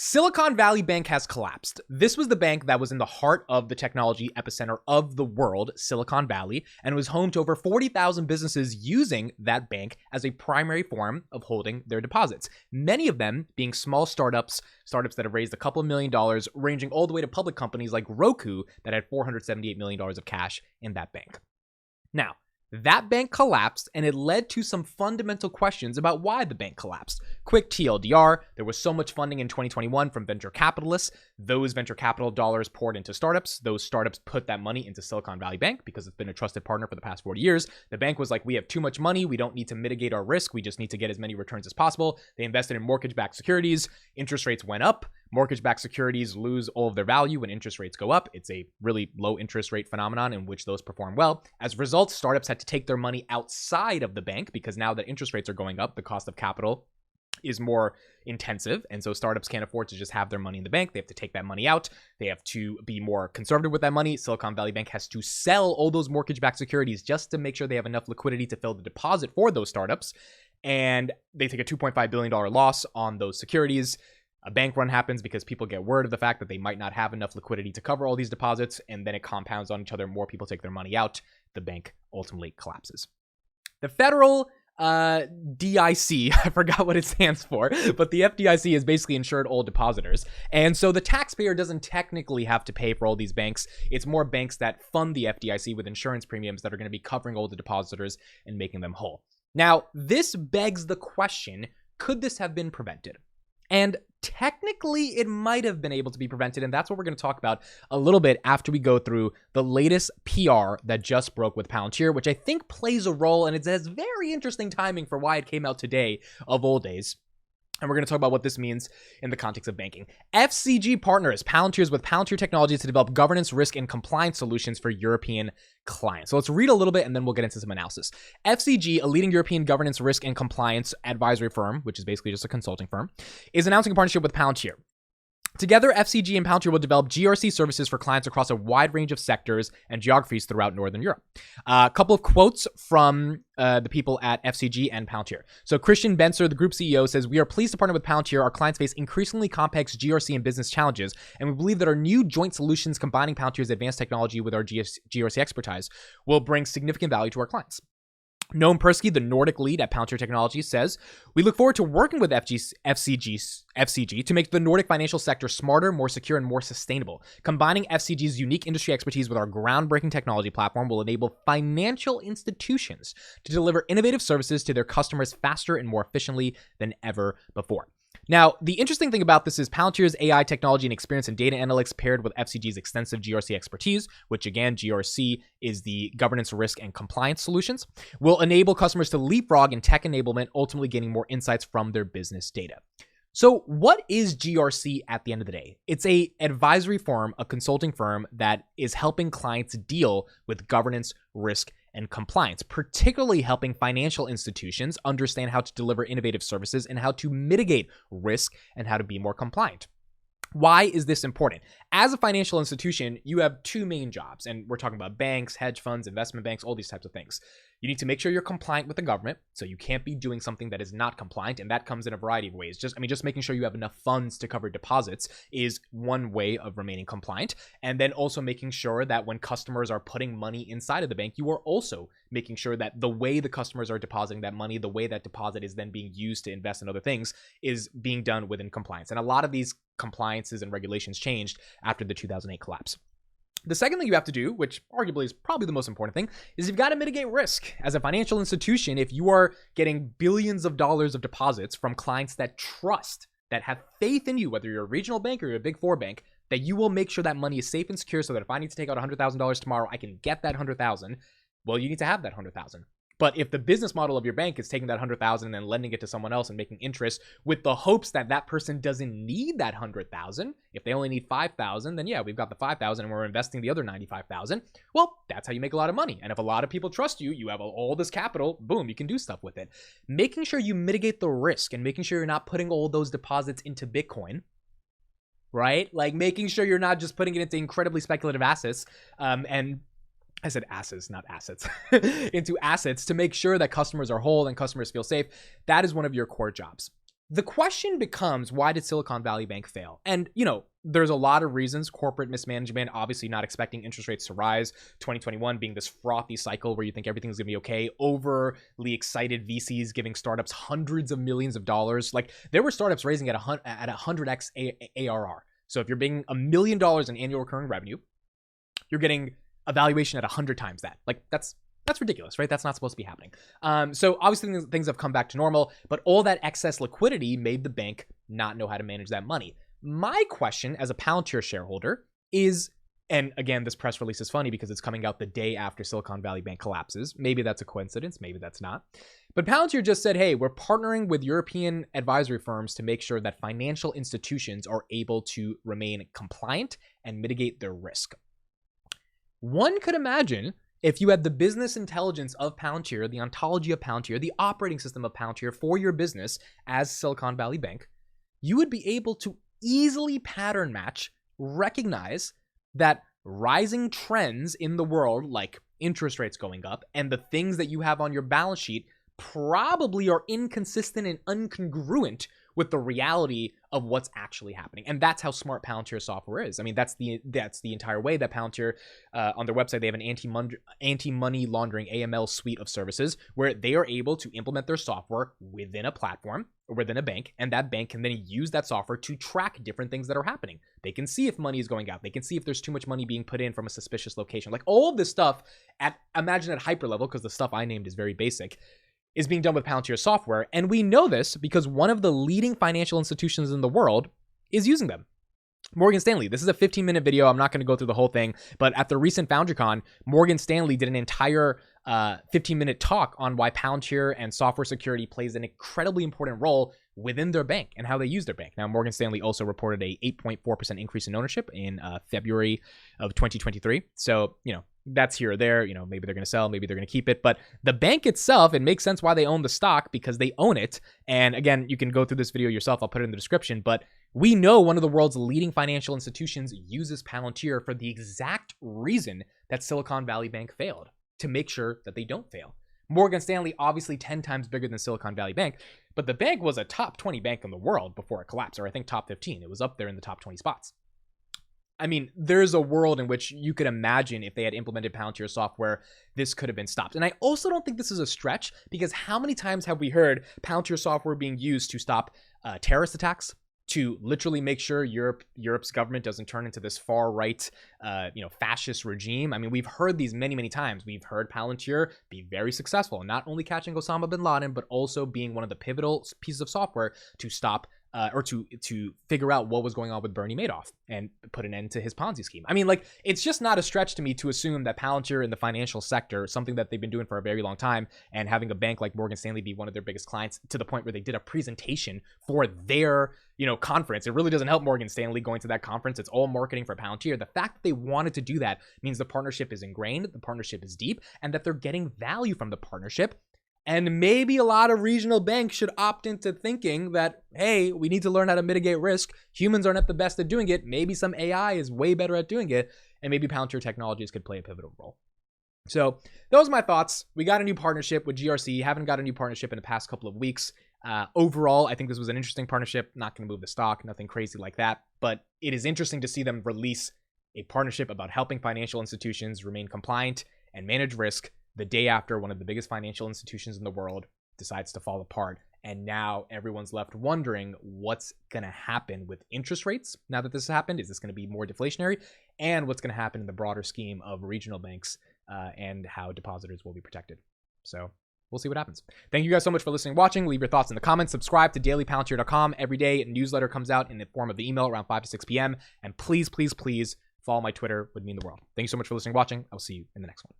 Silicon Valley Bank has collapsed. This was the bank that was in the heart of the technology epicenter of the world, Silicon Valley, and was home to over 40,000 businesses using that bank as a primary form of holding their deposits. Many of them being small startups that have raised a couple of $1 million, ranging all the way to public companies like Roku that had $478 million of cash in that bank. Now, that bank collapsed, and it led to some fundamental questions about why the bank collapsed. Quick TLDR, there was so much funding in 2021 from venture capitalists. Those venture capital dollars poured into startups. Those startups put that money into Silicon Valley Bank because it's been a trusted partner for the past 40 years. The bank was like, we have too much money. We don't need to mitigate our risk. We just need to get as many returns as possible. They invested in mortgage-backed securities. Interest rates went up. Mortgage-backed securities lose all of their value when interest rates go up. It's a really low interest rate phenomenon in which those perform well. As a result, startups had to take their money outside of the bank because now that interest rates are going up, the cost of capital is more intensive. And so startups can't afford to just have their money in the bank. They have to take that money out. They have to be more conservative with that money. Silicon Valley Bank has to sell all those mortgage-backed securities just to make sure they have enough liquidity to fill the deposit for those startups. And they take a $2.5 billion loss on those securities. A bank run happens because people get word of the fact that they might not have enough liquidity to cover all these deposits, and then it compounds on each other. More people take their money out. The bank ultimately collapses. The federal DIC, I forgot what it stands for, but the FDIC is basically insured all depositors. And so the taxpayer doesn't technically have to pay for all these banks. It's more banks that fund the FDIC with insurance premiums that are going to be covering all the depositors and making them whole. Now, this begs the question, could this have been prevented? And technically, it might have been able to be prevented, and that's what we're going to talk about a little bit after we go through the latest PR that just broke with Palantir, which I think plays a role, and it has very interesting timing for why it came out today of all days. And we're going to talk about what this means in the context of banking. FCG partners Palantir's with Palantir Technologies to develop governance, risk, and compliance solutions for European clients. So let's read a little bit and then we'll get into some analysis. FCG, a leading European governance, risk, and compliance advisory firm, which is basically just a consulting firm, is announcing a partnership with Palantir. Together, FCG and Palantir will develop GRC services for clients across a wide range of sectors and geographies throughout Northern Europe. A couple of quotes from the people at FCG and Palantir. So Christian Benzer, the group CEO, says, "We are pleased to partner with Palantir. Our clients face increasingly complex GRC and business challenges, and we believe that our new joint solutions combining Palantir's advanced technology with our GRC expertise will bring significant value to our clients." Noam Persky, the Nordic lead at Palantir Technologies, says, "We look forward to working with FCG to make the Nordic financial sector smarter, more secure, and more sustainable. Combining FCG's unique industry expertise with our groundbreaking technology platform will enable financial institutions to deliver innovative services to their customers faster and more efficiently than ever before." Now, the interesting thing about this is Palantir's AI technology and experience in data analytics paired with FCG's extensive GRC expertise, which again, GRC is the governance, risk, and compliance solutions, will enable customers to leapfrog in tech enablement, ultimately gaining more insights from their business data. So what is GRC at the end of the day? It's a advisory firm, a consulting firm that is helping clients deal with governance, risk, and compliance, particularly helping financial institutions understand how to deliver innovative services and how to mitigate risk and how to be more compliant. Why is this important? As a financial institution, you have two main jobs, and we're talking about banks, hedge funds, investment banks, all these types of things. You need to make sure you're compliant with the government, so you can't be doing something that is not compliant, and that comes in a variety of ways. Just making sure you have enough funds to cover deposits is one way of remaining compliant, and then also making sure that when customers are putting money inside of the bank, you are also making sure that the way the customers are depositing that money, the way that deposit is then being used to invest in other things, is being done within compliance. And a lot of these compliances and regulations changed after the 2008 collapse. The second thing you have to do, which arguably is probably the most important thing, is you've got to mitigate risk. As a financial institution, if you are getting billions of dollars of deposits from clients that trust, that have faith in you, whether you're a regional bank or you're a big four bank, that you will make sure that money is safe and secure so that if I need to take out $100,000 tomorrow, I can get that $100,000. Well, you need to have that $100,000. But if the business model of your bank is taking that $100,000 and then lending it to someone else and making interest with the hopes that that person doesn't need that $100,000, if they only need $5,000, then yeah, we've got the $5,000 and we're investing the other $95,000. Well, that's how you make a lot of money. And if a lot of people trust you, you have all this capital, boom, you can do stuff with it. Making sure you mitigate the risk and making sure you're not putting all those deposits into Bitcoin, right? Like making sure you're not just putting it into incredibly speculative assets, and I said assets, not assets, into assets to make sure that customers are whole and customers feel safe. That is one of your core jobs. The question becomes, why did Silicon Valley Bank fail? And, there's a lot of reasons. Corporate mismanagement, obviously not expecting interest rates to rise. 2021 being this frothy cycle where you think everything's going to be okay. Overly excited VCs giving startups hundreds of millions of dollars. Like, there were startups raising at 100x ARR. So if you're being $1 million in annual recurring revenue, you're getting a valuation at 100 times that. Like, that's ridiculous, right? That's not supposed to be happening. So obviously things have come back to normal, but all that excess liquidity made the bank not know how to manage that money. My question as a Palantir shareholder is, and again, this press release is funny because it's coming out the day after Silicon Valley Bank collapses. Maybe that's a coincidence. Maybe that's not. But Palantir just said, hey, we're partnering with European advisory firms to make sure that financial institutions are able to remain compliant and mitigate their risk. One could imagine if you had the business intelligence of Palantir, the ontology of Palantir, the operating system of Palantir for your business as Silicon Valley Bank, you would be able to easily pattern match, recognize that rising trends in the world, like interest rates going up, and the things that you have on your balance sheet probably are inconsistent and incongruent with the reality of what's actually happening. And that's how smart Palantir software is. I mean, that's the entire way that Palantir, on their website, they have an anti-money laundering AML suite of services where they are able to implement their software within a platform or within a bank, and that bank can then use that software to track different things that are happening. They can see if money is going out. They can see if there's too much money being put in from a suspicious location. Like, all of this stuff imagine at hyper level, because the stuff I named is very basic, is being done with Palantir software. And we know this because one of the leading financial institutions in the world is using them. Morgan Stanley. This is a 15-minute video. I'm not going to go through the whole thing, but at the recent FounderCon, Morgan Stanley did an entire 15-minute talk on why Palantir and software security plays an incredibly important role within their bank and how they use their bank. Now, Morgan Stanley also reported a 8.4% increase in ownership in February of 2023. So, that's here or there. Maybe they're going to sell, maybe they're going to keep it. But the bank itself, it makes sense why they own the stock, because they own it. And again, you can go through this video yourself. I'll put it in the description. But we know one of the world's leading financial institutions uses Palantir for the exact reason that Silicon Valley Bank failed, to make sure that they don't fail. Morgan Stanley, obviously 10 times bigger than Silicon Valley Bank, but the bank was a top 20 bank in the world before it collapsed, or I think top 15. It was up there in the top 20 spots. I mean, there's a world in which you could imagine if they had implemented Palantir software, this could have been stopped. And I also don't think this is a stretch, because how many times have we heard Palantir software being used to stop terrorist attacks, to literally make sure Europe's government doesn't turn into this far-right, fascist regime? I mean, we've heard these many, many times. We've heard Palantir be very successful, not only catching Osama bin Laden, but also being one of the pivotal pieces of software to stop or to figure out what was going on with Bernie Madoff and put an end to his Ponzi scheme. I mean, like, it's just not a stretch to me to assume that Palantir in the financial sector, something that they've been doing for a very long time, and having a bank like Morgan Stanley be one of their biggest clients, to the point where they did a presentation for their, conference. It really doesn't help Morgan Stanley going to that conference. It's all marketing for Palantir. The fact that they wanted to do that means the partnership is ingrained, the partnership is deep, and that they're getting value from the partnership. And maybe a lot of regional banks should opt into thinking that, hey, we need to learn how to mitigate risk. Humans aren't at the best at doing it. Maybe some AI is way better at doing it. And maybe Palantir Technologies could play a pivotal role. So those are my thoughts. We got a new partnership with GRC. Haven't got a new partnership in the past couple of weeks. Overall, I think this was an interesting partnership. Not going to move the stock, nothing crazy like that. But it is interesting to see them release a partnership about helping financial institutions remain compliant and manage risk the day after one of the biggest financial institutions in the world decides to fall apart. And now everyone's left wondering what's going to happen with interest rates now that this has happened. Is this going to be more deflationary? And what's going to happen in the broader scheme of regional banks and how depositors will be protected. So we'll see what happens. Thank you guys so much for listening and watching. Leave your thoughts in the comments. Subscribe to dailypalantir.com. Every day, a newsletter comes out in the form of the email around 5 to 6 p.m. And please, please, please follow my Twitter. Would mean the world. Thank you so much for listening and watching. I'll see you in the next one.